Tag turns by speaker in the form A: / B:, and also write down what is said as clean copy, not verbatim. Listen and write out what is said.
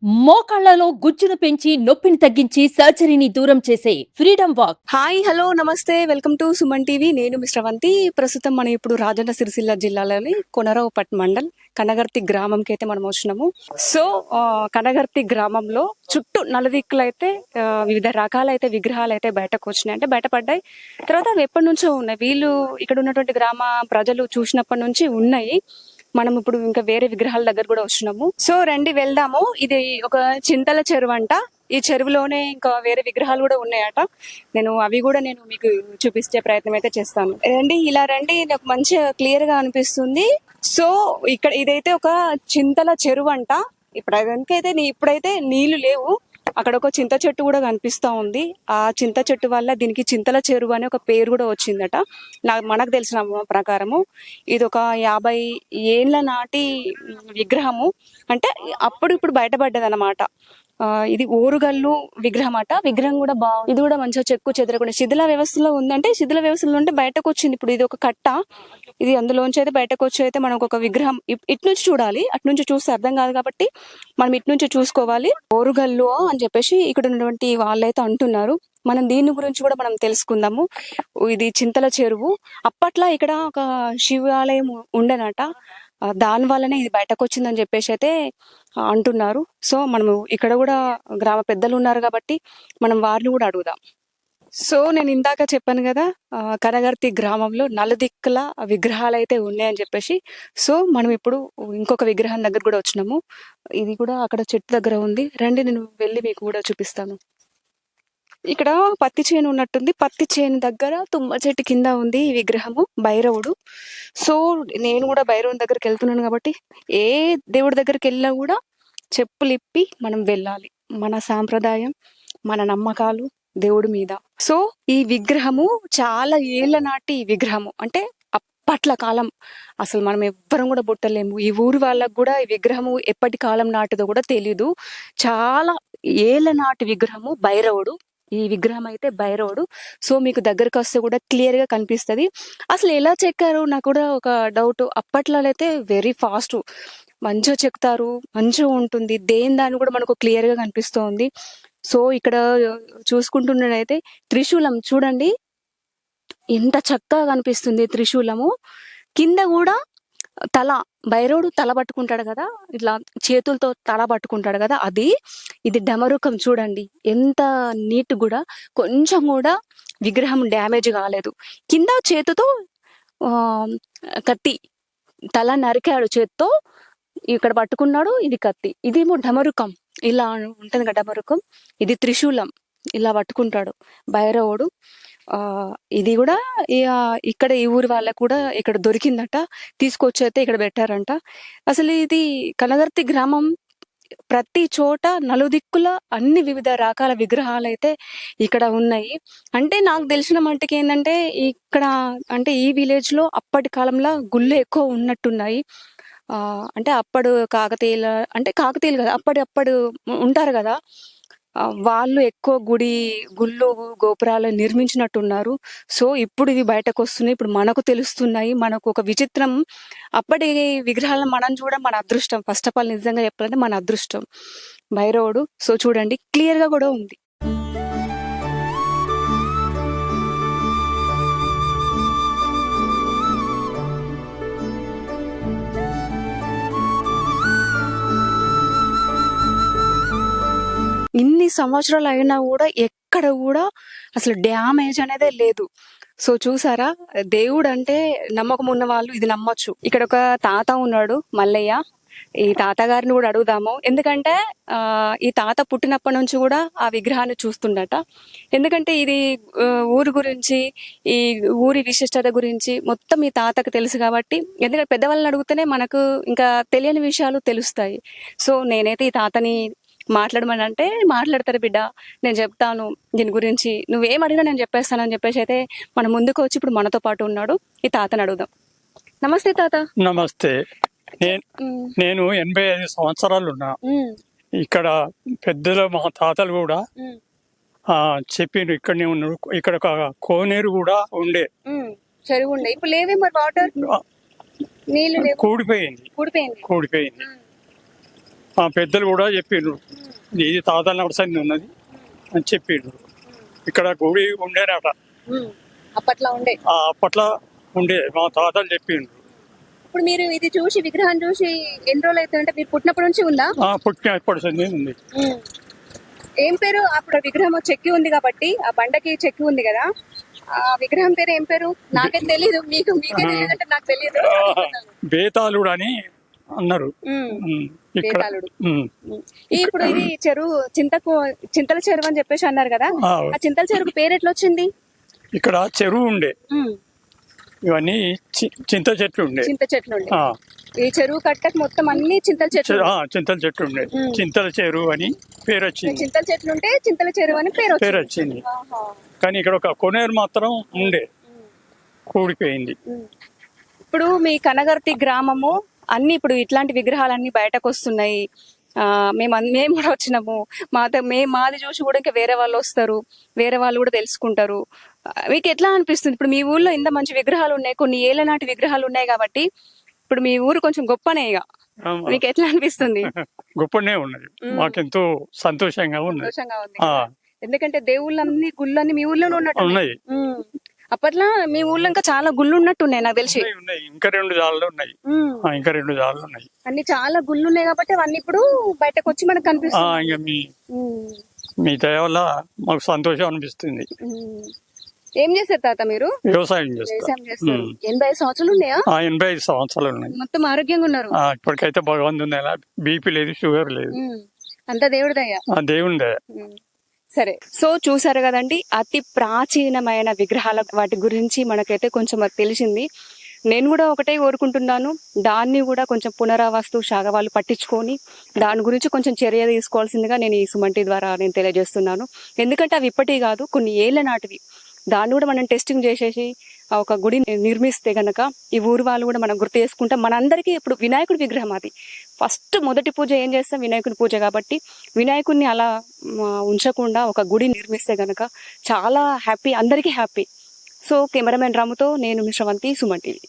A: మోకాళ్లలో గుజ్జును పెంచి నొప్పిని తగ్గించి సర్జరీని దూరం చేసే ఫ్రీడమ్ వాక్.
B: హాయ్ హలో నమస్తే వెల్కమ్ టు సుమన్ టీవీ. నేను మిస్టర్ అవంతి. ప్రస్తుతం మనం ఇప్పుడు రాజన్న సిరిసిల్ల జిల్లాలోని కొనరావుపట్ మండల్ కనగర్తి గ్రామంకి అయితే మనం వచ్చినాము. సో కనగర్తి గ్రామంలో చుట్టూ నలుదిక్కులైతే వివిధ రకాలైతే విగ్రహాలు అయితే బయటకు వచ్చినాయి, అంటే బయటపడ్డాయి. తర్వాత అవి ఎప్పటి నుంచో ఉన్నాయి, వీళ్ళు ఇక్కడ ఉన్నటువంటి గ్రామ ప్రజలు చూసినప్పటి నుంచి ఉన్నాయి. మనం ఇప్పుడు ఇంకా వేరే విగ్రహాల దగ్గర కూడా వచ్చినాము. సో రండి వెళ్దాము. ఇది ఒక చింతల చెరువు అంట. ఈ చెరువులోనే ఇంకా వేరే విగ్రహాలు కూడా ఉన్నాయట. అవి కూడా నేను మీకు చూపించే ప్రయత్నం అయితే చేస్తాను. రండి, ఇలా రండి, నాకు మంచిగా క్లియర్ గా అనిపిస్తుంది. సో ఇక్కడ ఇదైతే ఒక చింతల చెరువు అంట. ఇప్పుడైతే నీళ్లు లేవు. అక్కడ ఒక చింత చెట్టు కూడా కనిపిస్తా ఉంది. ఆ చింత చెట్టు వల్ల దీనికి చింతల చెరువు అనే ఒక పేరు కూడా వచ్చిందట. మనకు తెలిసిన ప్రకారము ఇది ఒక 50 ఏళ్ల నాటి విగ్రహము, అంటే అప్పుడు ఇప్పుడు బయటపడ్డది అనమాట. ఇది ఓరుగల్లు విగ్రహం అట. విగ్రహం కూడా బాగుంది. ఇది కూడా మంచిగా చెక్కు చెదరకుండా శిథిల వ్యవస్థలో ఉందంటే శిథిల వ్యవస్థలో ఉంటే బయటకు వచ్చింది. ఇప్పుడు ఇది ఒక కట్ట, ఇది అందులోంచి అయితే బయటకు వచ్చి అయితే మనకు ఒక విగ్రహం ఇటు నుంచి చూడాలి, అటు నుంచి చూస్తే అర్థం కాదు కాబట్టి మనం ఇటు నుంచి చూసుకోవాలి. ఓరుగల్లు అని చెప్పేసి ఇక్కడ ఉన్నటువంటి వాళ్ళైతే అంటున్నారు. మనం దీని గురించి కూడా మనం తెలుసుకుందాము. ఇది చింతల చెరువు. అప్పట్లో ఇక్కడ ఒక శివాలయం ఉండనట, దాని వల్లనే ఇది బయటకు వచ్చిందని చెప్పేసి అయితే అంటున్నారు. సో మనము ఇక్కడ కూడా గ్రామ పెద్దలు ఉన్నారు కాబట్టి మనం వారిని కూడా అడుగుదాం. సో నేను ఇందాక చెప్పాను కదా, కనగర్తి గ్రామంలో నలుదిక్కుల విగ్రహాలు అయితే ఉన్నాయని చెప్పేసి. సో మనం ఇప్పుడు ఇంకొక విగ్రహం దగ్గర కూడా వచ్చినాము. ఇది కూడా అక్కడ చెట్టు దగ్గర ఉంది. రండి, నేను వెళ్ళి మీకు కూడా చూపిస్తాను. ఇక్కడ పత్తి చేను ఉన్నట్టుంది. పత్తి చేను దగ్గర తుమ్మ చెట్టు కింద ఉంది ఈ విగ్రహము, భైరవుడు. సో నేను కూడా భైరవుని దగ్గరికి వెళ్తున్నాను కాబట్టి ఏ దేవుడి దగ్గరికి వెళ్ళినా కూడా చెప్పులిప్పి మనం వెళ్ళాలి. మన సాంప్రదాయం, మన నమ్మకాలు దేవుడి మీద. సో ఈ విగ్రహము చాలా ఏళ్ల నాటి విగ్రహము, అంటే అప్పట్ల కాలం. అసలు మనం ఎవ్వరం కూడా పుట్టలేము. ఈ ఊరు వాళ్ళకు కూడా ఈ విగ్రహము ఎప్పటి కాలం నాటిదో కూడా తెలీదు. చాలా ఏళ్ల నాటి విగ్రహము భైరవుడు. ఈ విగ్రహం అయితే భైరవుడు. సో మీకు దగ్గరకు వస్తే కూడా క్లియర్ గా కనిపిస్తుంది. అసలు ఎలా చెక్కారు నాకు కూడా ఒక డౌట్. అప్పట్లో అయితే వెరీ ఫాస్ట్, మంచిగా చెక్తారు, మంచిగా ఉంటుంది. దేని దాన్ని కూడా మనకు క్లియర్ గా కనిపిస్తోంది. సో ఇక్కడ చూసుకుంటున్నట్టయితే త్రిశూలం చూడండి, ఎంత చక్కగా కనిపిస్తుంది త్రిశూలము. కింద కూడా తల, భైరవుడు తల పట్టుకుంటాడు కదా, ఇట్లా చేతులతో తల పట్టుకుంటాడు కదా, అది. ఇది డమరుకం చూడండి, ఎంత నీట్ కూడా, కొంచెం కూడా విగ్రహం డ్యామేజ్ కాలేదు. కింద చేతితో కత్తి, తల నరికాడు చేత్తో, ఇక్కడ పట్టుకున్నాడు. ఇది కత్తి. ఇదేమో డమరుకం, ఇలా ఉంటుంది కదా డమరుకం. ఇది త్రిశూలం, ఇలా పట్టుకుంటాడు భైరవుడు. ఇది కూడా ఇక్కడ ఈ ఊరి వాళ్ళకు కూడా ఇక్కడ దొరికిందట, తీసుకొచ్చి అయితే ఇక్కడ పెట్టారంట. అసలు ఇది కనగర్తి గ్రామం ప్రతి చోట నలుదిక్కుల అన్ని వివిధ రకాల విగ్రహాలు అయితే ఇక్కడ ఉన్నాయి. అంటే నాకు తెలిసిన మట్టుకి ఏంటంటే ఇక్కడ, అంటే ఈ విలేజ్ లో అప్పటి కాలంలో గుళ్ళు ఎక్కువ ఉన్నట్టున్నాయి. అంటే అప్పుడు కాకతీయులు కదా, అప్పుడు ఉంటారు కదా, వాళ్ళు ఎక్కువ గుళ్ళు గోపురాలు నిర్మించినట్టున్నారు. సో ఇప్పుడు ఇవి బయటకు వస్తున్నాయి, ఇప్పుడు మనకు తెలుస్తున్నాయి. మనకు ఒక విచిత్రం, అప్పటి విగ్రహాలను మనం చూడడం మన అదృష్టం. ఫస్ట్ ఆఫ్ ఆల్ నిజంగా చెప్పాలంటే మన అదృష్టం భైరవుడు. సో చూడండి, క్లియర్ గా కూడా ఉంది. ఇన్ని సంవత్సరాలు అయినా కూడా ఎక్కడ కూడా అసలు డ్యామేజ్ అనేదే లేదు. సో చూసారా, దేవుడు అంటే నమ్మకం ఉన్న వాళ్ళు ఇది నమ్మొచ్చు. ఇక్కడ ఒక తాత ఉన్నాడు, మల్లయ్య. ఈ తాత గారిని కూడా అడుగుదాము. ఎందుకంటే ఈ తాత పుట్టినప్పటి నుంచి కూడా ఆ విగ్రహాన్ని చూస్తుండట. ఎందుకంటే ఇది ఊరి గురించి, ఈ ఊరి విశిష్టత గురించి మొత్తం ఈ తాతకు తెలుసు కాబట్టి. ఎందుకంటే పెద్దవాళ్ళని అడిగితేనే మనకు ఇంకా తెలియని విషయాలు తెలుస్తాయి. సో నేనైతే ఈ తాతని మాట్లాడమని అంటే మాట్లాడతారు, బిడ్డ నేను చెప్తాను దీని గురించి, నువ్వేం అడిగినా నేను చెప్పేస్తానని చెప్పేసి అయితే మన ముందుకు వచ్చి ఇప్పుడు మనతో పాటు ఉన్నాడు. ఈ తాతని అడుగుదాం. నమస్తే తాత.
C: నమస్తే. నేను 85 సంవత్సరాలు ఉన్నా. ఇక్కడ పెద్దలు మా తాతలు కూడా చెప్పిండ్రు, ఇక్కడనే ఉన్నాడు. ఇక్కడ ఒక కోనేరు కూడా ఉండే,
B: చెరువు ఉండే. ఇప్పుడు లేవే మరి, వాటర్ నీళ్ళు
C: కూడిపోయింది. పెద్దలు కూడా చెప్పిండ్రు ఇది తాతల నడసని ఉన్నది అని చెప్పిండ్రు. ఇక్కడ గుడి ఉండేనట,
B: అప్పట్లో ఉండే.
C: అప్పట్లో ఉండే మా తాతలు చెప్పిండ్రు.
B: ఇప్పుడు మీరు ఇది చూసి విగ్రహం చూసి ఎన్ని రోజులు అవుతుందంటే మీరు పుట్టినప్పటి నుంచి ఉందా?
C: పుట్టినప్పటి ఉంది.
B: ఏం పేరు? అప్పుడు విగ్రహం చెక్కి ఉంది కాబట్టి ఆ బండకి చెక్కి ఉంది కదా, ఆ విగ్రహం పేరు ఏం పేరు? నాకైతే తెలీదు, మీకే తెలియదంటే నాకు తెలియదు.
C: బేతాళుడు అని అన్నారు ఇక్కడ.
B: బేతాళుడు. ఇప్పుడు ఇది చెరువు చింతల చెరువు అని చెప్పేసి అన్నారు కదా, ఆ చింతల చెరువుకు పేరు ఎట్లా వచ్చింది?
C: ఇక్కడ చెరువు ఉండే, ఇవన్నీ చింత చెట్లు ఉండే.
B: చింత చెట్లు ఉండే. ఈ చెరువు కట్టకు మొత్తం అన్ని చింతల చెట్లు.
C: చింతల చెట్లు ఉండే, చింతల చెరువు అని పేరు వచ్చింది.
B: చింతల చెట్లు ఉంటే చింతల చెరువు అని పేరు
C: వచ్చింది. కానీ ఇక్కడ ఒక కొనేరు మాత్రం ఉండే, కూడిపోయింది.
B: ఇప్పుడు మీ కనగర్తి గ్రామము అన్ని ఇప్పుడు ఇట్లాంటి విగ్రహాలన్నీ బయటకు వస్తున్నాయి. మేము కూడా వచ్చినాము. మాది చూసి కూడా ఇంకా వేరే వాళ్ళు వస్తారు, వేరే వాళ్ళు కూడా తెలుసుకుంటారు. మీకు ఎట్లా అనిపిస్తుంది? ఇప్పుడు మీ ఊర్లో ఇంత మంచి విగ్రహాలు ఉన్నాయి, కొన్ని ఏళ్ల నాటి విగ్రహాలు ఉన్నాయి కాబట్టి ఇప్పుడు మీ ఊరు కొంచెం గొప్పనే. ఇక మీకు ఎట్లా అనిపిస్తుంది?
C: గొప్పనే ఉన్నది, మాకెంతో సంతోషంగా ఉంది.
B: ఎందుకంటే దేవుళ్ళన్ని గుళ్ళన్ని మీ ఊర్లోనే ఉన్నట్టు ఉన్నాయి. అప్పట్లో మీ ఊర్లో ఇంకా చాలా గుళ్ళు ఉన్నట్టున్నాయి నాకు తెలిసి.
C: ఇంకా 2 జాలు ఉన్నాయి. అన్ని
B: చాలా గుళ్ళు ఉన్నాయి కాబట్టి అవన్నీ ఇప్పుడు బయటకు వచ్చి మనకు కనిపిస్తుంది.
C: మీ దయ వల్ల మాకు సంతోషం అనిపిస్తుంది.
B: ఏం చేస్తారు తాత మీరు?
C: వ్యవసాయం
B: చేస్తారు. 85 సంవత్సరాలు ఉన్నాయా?
C: 85 సంవత్సరాలు ఉన్నాయి.
B: మొత్తం ఆరోగ్యంగా ఉన్నారు.
C: ఇప్పటికైతే భగవంతుని బీపీ లేదు, షుగర్ లేదు.
B: అంతా దేవుడి దయ.
C: దేవుని దయ.
B: సరే, సో చూసారు కదండి, అతి ప్రాచీనమైన విగ్రహాల వాటి గురించి మనకైతే కొంచెం తెలిసింది. నేను కూడా ఒకటే కోరుకుంటున్నాను, దాన్ని కూడా కొంచెం పునరావాస్తు శాఖ వాళ్ళు పట్టించుకొని దాని గురించి కొంచెం చర్య తీసుకోవాల్సిందిగా నేను ఈ సుమన్ ద్వారా నేను తెలియజేస్తున్నాను. ఎందుకంటే అవి ఇప్పటి కాదు, కొన్ని ఏళ్ల నాటివి. దాన్ని కూడా మనం టెస్టింగ్ చేసేసి ఒక గుడి నిర్మిస్తే గనక ఈ ఊరు వాళ్ళు కూడా మనం గుర్తు చేసుకుంటాం. మనందరికీ ఇప్పుడు వినాయకుడి విగ్రహం అది ఫస్ట్ మొదటి పూజ ఏం చేస్తాం? వినాయకుడి పూజ. కాబట్టి వినాయకుడిని అలా ఉంచకుండా ఒక గుడి నిర్మిస్తే గనక చాలా హ్యాపీ, అందరికీ హ్యాపీ. సో కెమెరామెన్ రాముతో నేను శ్రవంతి, సుమన్ టీవీ.